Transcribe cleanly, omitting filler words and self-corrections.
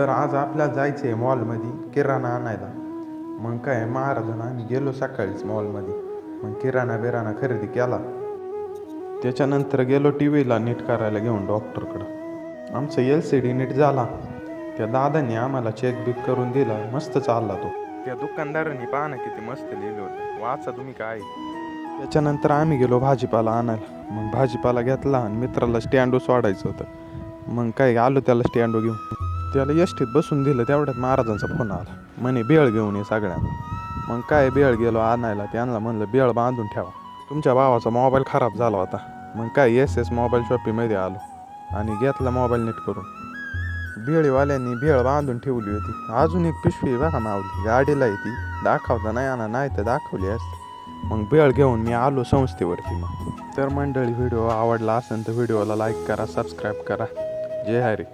तर आज आपल्याला जायचं आहे मॉलमध्ये किराणा आणायला. मग काय महाराजांना आम्ही गेलो सकाळीच मॉलमध्ये. मग किराणा खरेदी केला. त्याच्यानंतर गेलो टी व्हीला नीट करायला घेऊन डॉक्टरकडं. आमचं LCD नीट झाला. त्या दादांनी आम्हाला चेक बिक करून दिला. मस्त चालला तो. त्या दुकानदारांनी पहा ना किती मस्त लिहिलं होतं, वाचा तुम्ही काय. त्याच्यानंतर आम्ही गेलो भाजीपाला आणायला. मग भाजीपाला घेतला आणि मित्राला स्टँडवर सोडायचं होतं. मग काय आलो त्याला स्टँडवर घेऊन. त्याला एसटीत बसून दिलं. तेवढ्यात महाराजांचा फोन आला, म्हणे बेळ घेऊन ये सगळ्यांना. मग काय बेळ गेलो आणायला. त्यांना म्हणलं बेळ बांधून ठेवा, तुमच्या भावाचा मोबाईल खराब झाला होता. मग काय SS मोबाईल शॉपीमध्ये आलो आणि घेतला मोबाईल नीट करून. भेळीवाल्यांनी भेळ बांधून ठेवली होती. अजून एक पिशवी बघा मावली गाडीला आहे, ती दाखवता नाही तर दाखवली असते. मग भेळ घेऊन मी आलो संस्थेवरती. मग तर मंडळी, व्हिडिओ आवडला असेल तर व्हिडिओला लाईक करा, सबस्क्राईब करा. जय हरी.